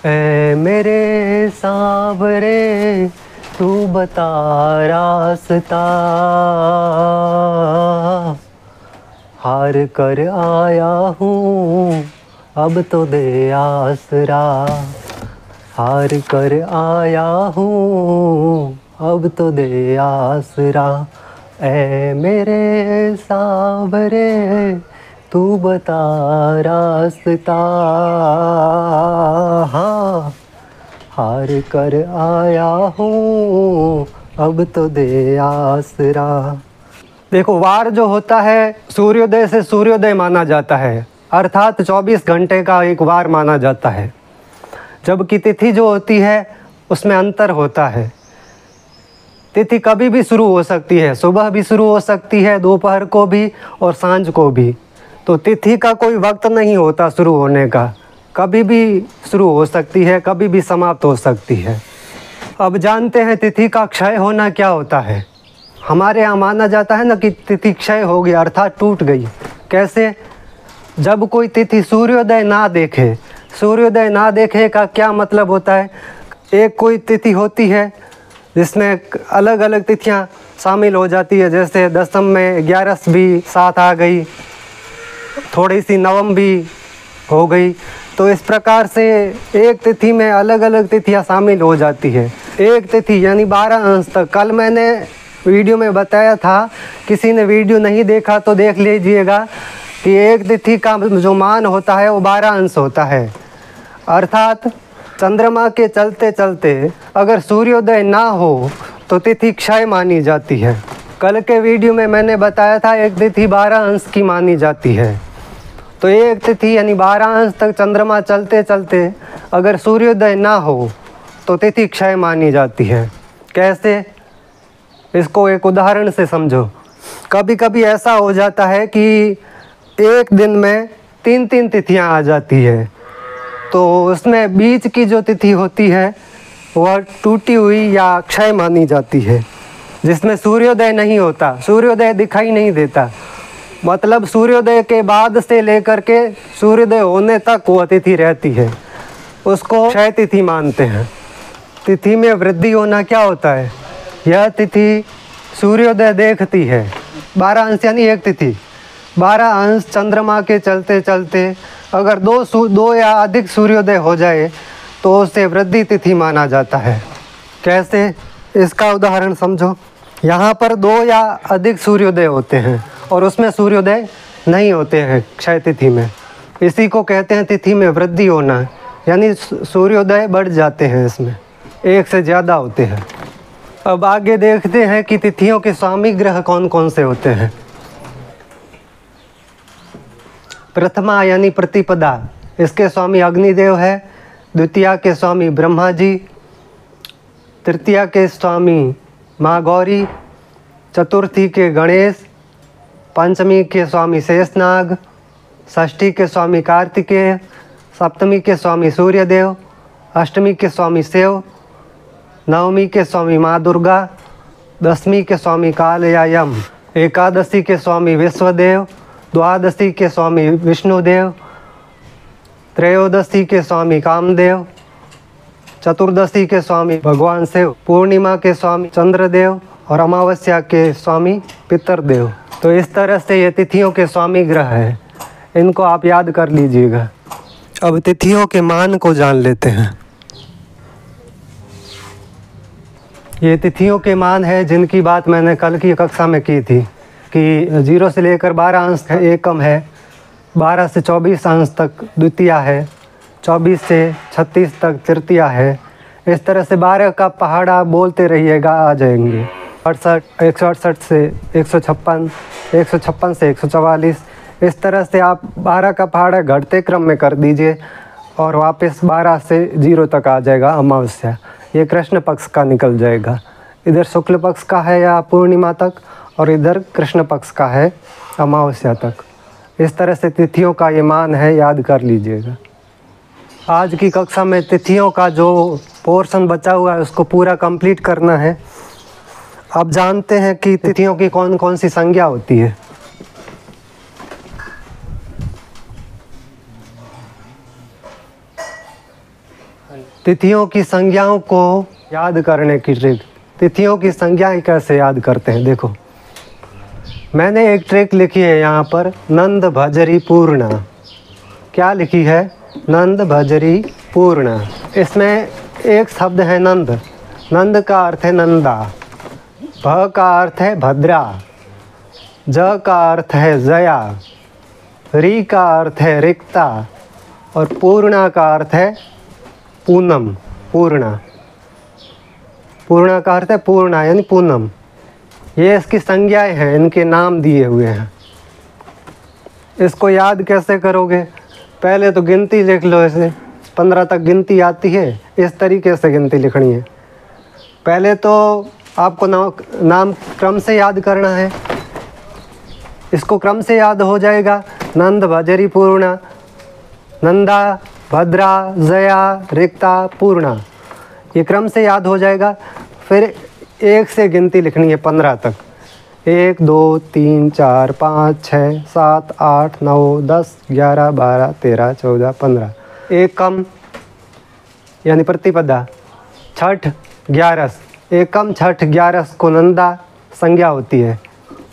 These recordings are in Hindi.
ऐ मेरे सांवरे तू बता रास्ता, हार कर आया हूँ अब तो दे आसरा, हार कर आया हूँ अब तो दे आसरा। ऐ मेरे सांवरे तू बता रास्ता, हाँ हार कर आया हूँ अब तो दे आसरा। देखो, वार जो होता है सूर्योदय से सूर्योदय माना जाता है, अर्थात 24 घंटे का एक वार माना जाता है। जबकि तिथि जो होती है उसमें अंतर होता है। तिथि कभी भी शुरू हो सकती है, सुबह भी शुरू हो सकती है, दोपहर को भी और सांझ को भी। तो तिथि का कोई वक्त नहीं होता शुरू होने का, कभी भी शुरू हो सकती है, कभी भी समाप्त हो सकती है। अब जानते हैं तिथि का क्षय होना क्या होता है। हमारे यहाँ माना जाता है ना कि तिथि क्षय हो गई अर्थात टूट गई। कैसे? जब कोई तिथि सूर्योदय ना देखे। सूर्योदय ना देखे का क्या मतलब होता है? एक कोई तिथि होती है जिसमें अलग अलग तिथियां शामिल हो जाती है, जैसे दशम में 11 भी साथ आ गई, थोड़ी सी नवम भी हो गई। तो इस प्रकार से एक तिथि में अलग अलग तिथियां शामिल हो जाती है। एक तिथि यानी 12 अंश तक। कल मैंने वीडियो में बताया था, किसी ने वीडियो नहीं देखा तो देख लीजिएगा कि एक तिथि का जो मान होता है वो 12 अंश होता है। अर्थात चंद्रमा के चलते चलते अगर सूर्योदय ना हो तो तिथि क्षय मानी जाती है। कल के वीडियो में मैंने बताया था एक तिथि 12 अंश की मानी जाती है। तो एक तिथि यानी 12 अंश तक चंद्रमा चलते चलते अगर सूर्योदय ना हो तो तिथि क्षय मानी जाती है। कैसे? इसको एक उदाहरण से समझो। कभी कभी ऐसा हो जाता है कि एक दिन में 3 तिथियां आ जाती है, तो उसमें बीच की जो तिथि होती है वह टूटी हुई या क्षय मानी जाती है, जिसमें सूर्योदय नहीं होता, सूर्योदय दिखाई नहीं देता। मतलब सूर्योदय के बाद से लेकर के सूर्योदय होने तक वह तिथि रहती है, उसको क्षय तिथि मानते हैं। तिथि में वृद्धि होना क्या होता है? यह तिथि सूर्योदय देखती है। 12 अंश यानी एक तिथि 12 अंश चंद्रमा के चलते चलते अगर दो या अधिक सूर्योदय हो जाए तो उसे वृद्धि तिथि माना जाता है। कैसे? इसका उदाहरण समझो। यहाँ पर 2 या अधिक सूर्योदय होते हैं और उसमें सूर्योदय नहीं होते हैं क्षय तिथि में। इसी को कहते हैं तिथि में वृद्धि होना, यानी सूर्योदय बढ़ जाते हैं, इसमें एक से ज़्यादा होते हैं। अब आगे देखते हैं कि तिथियों के स्वामी ग्रह कौन कौन से होते हैं। प्रथमा यानी प्रतिपदा, इसके स्वामी अग्निदेव है। द्वितीया के स्वामी ब्रह्मा जी। तृतीया के स्वामी माँ गौरी। चतुर्थी के गणेश। पंचमी के स्वामी शेषनाग। षष्ठी के स्वामी कार्तिकेय। सप्तमी के स्वामी सूर्यदेव। अष्टमी के स्वामी शिव। नवमी के स्वामी माँ दुर्गा। दशमी के स्वामी काल या यम। एकादशी के स्वामी विश्वदेव। द्वादशी के स्वामी विष्णुदेव। त्रयोदशी के स्वामी कामदेव। चतुर्दशी के स्वामी भगवान शिव। पूर्णिमा के स्वामी चंद्रदेव और अमावस्या के स्वामी पितरदेव। तो इस तरह से ये तिथियों के स्वामी ग्रह हैं, इनको आप याद कर लीजिएगा। अब तिथियों के मान को जान लेते हैं। ये तिथियों के मान है जिनकी बात मैंने कल की कक्षा में की थी कि 0 से लेकर 12 अंश एकम है, 12 से 24 अंश तक द्वितीया है, 24 से 36 तक तृतीया है। इस तरह से 12 का पहाड़ा बोलते रहिएगा, आ जाएंगे। 168 से 156, 156 से 144, इस तरह से आप 12 का पहाड़ा घटते क्रम में कर दीजिए और वापस 12 से 0 तक आ जाएगा अमावस्या। ये कृष्ण पक्ष का निकल जाएगा। इधर शुक्ल पक्ष का है या पूर्णिमा तक और इधर कृष्ण पक्ष का है अमावस्या तक। इस तरह से तिथियों का ये मान है, याद कर लीजिएगा। आज की कक्षा में तिथियों का जो पोर्शन बचा हुआ है उसको पूरा कंप्लीट करना है। अब जानते हैं कि तिथियों की कौन कौन सी संज्ञा होती है। तिथियों की संज्ञाओं को याद करने की ट्रिक। तिथियों की संज्ञाएं कैसे याद करते हैं, देखो मैंने एक ट्रिक लिखी है यहाँ पर, नंद भजरी पूर्णा। क्या लिखी है? नंद भजरी पूर्णा। इसमें एक शब्द है नंद। नंद का अर्थ है नंदा, भ का अर्थ है भद्रा, ज का अर्थ है जया, री का अर्थ है रिक्ता और पूर्णा का अर्थ है पूनम, पूर्णा। पूर्णा का अर्थ है पूर्णा यानी पूनम। ये इसकी संज्ञाएं हैं, इनके नाम दिए हुए हैं। इसको याद कैसे करोगे? पहले तो गिनती लिख लो, ऐसे 15 तक गिनती आती है, इस तरीके से गिनती लिखनी है। पहले तो आपको नाम क्रम से याद करना है। इसको क्रम से याद हो जाएगा, नंद भजरी पूर्णा, नंदा भद्रा जया रिक्ता पूर्णा, ये क्रम से याद हो जाएगा। फिर एक से गिनती लिखनी है 15 तक। 1 2 3 4 5 6 7 8 9 10 11 12 13 14 15। एकम यानी प्रतिपदा, छठ ग्यारस, एकम छठ ग्यारस को नंदा संज्ञा होती है।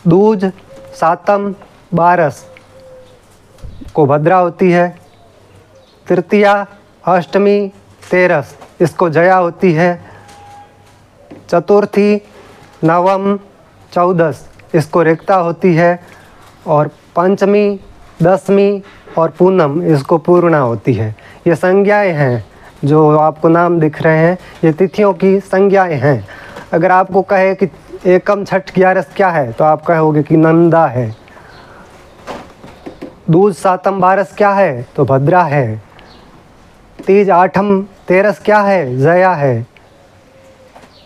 दूज सातम बारस को भद्रा होती है। तृतीया अष्टमी तेरस इसको जया होती है। चतुर्थी नवम चौदस इसको रिक्ता होती है। और पंचमी दसवीं और पूनम इसको पूर्णा होती है। ये संज्ञाएं हैं जो आपको नाम दिख रहे हैं, ये तिथियों की संज्ञाएं हैं। अगर आपको कहे कि एकम छठ ग्यारस क्या है तो आप कहोगे कि नंदा है। दूज सातम बारस क्या है तो भद्रा है। तीज आठम तेरस क्या है? जया है।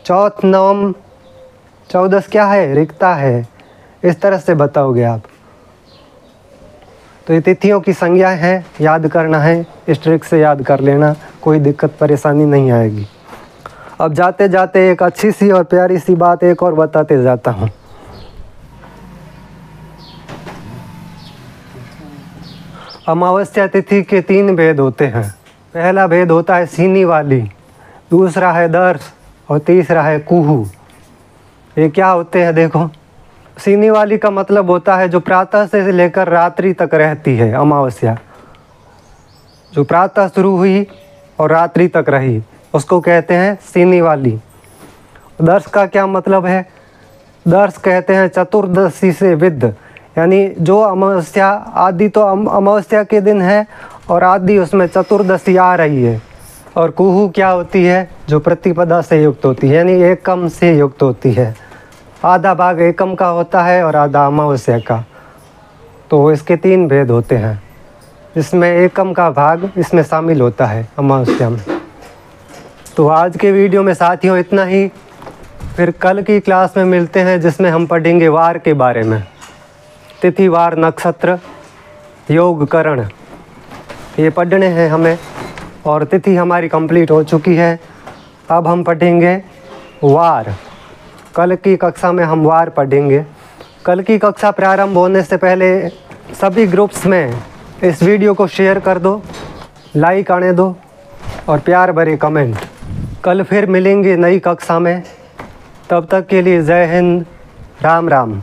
चौथ नवम चौदस क्या है? रिक्ता है। इस तरह से बताओगे आप। तो ये तिथियों की संज्ञाएं हैं, याद करना है, इस ट्रिक से याद कर लेना, कोई दिक्कत परेशानी नहीं आएगी। अब जाते जाते एक अच्छी सी और प्यारी सी बात एक और बताते जाता हूँ। अमावस्या तिथि के 3 भेद होते हैं। पहला भेद होता है सीनी वाली, दूसरा है दर्श और तीसरा है कुहू। ये क्या होते हैं देखो। सीनी वाली का मतलब होता है जो प्रातः से लेकर रात्रि तक रहती है अमावस्या, जो प्रातः शुरू हुई और रात्रि तक रही, उसको कहते हैं सीनी वाली। दर्श का क्या मतलब है? दर्श कहते हैं चतुर्दशी से विद, यानी जो अमावस्या आदि तो अमावस्या के दिन है और आदि उसमें चतुर्दशी आ रही है। और कुहू क्या होती है? जो प्रतिपदा से युक्त होती है, यानी एकम से युक्त होती है। आधा भाग एकम का होता है और आधा अमावस्या का। तो इसके 3 भेद होते हैं, जिसमें एकम का भाग इसमें शामिल होता है अमावस्या में। तो आज के वीडियो में साथियों इतना ही। फिर कल की क्लास में मिलते हैं, जिसमें हम पढ़ेंगे वार के बारे में। तिथि वार नक्षत्र योग करण ये पढ़ने हैं हमें, और तिथि हमारी कंप्लीट हो चुकी है। अब हम पढ़ेंगे वार। कल की कक्षा में हम वार पढ़ेंगे। कल की कक्षा प्रारंभ होने से पहले सभी ग्रुप्स में इस वीडियो को शेयर कर दो, लाइक आने दो और प्यार भरे कमेंट। कल फिर मिलेंगे नई कक्षा में, तब तक के लिए जय हिंद, राम राम।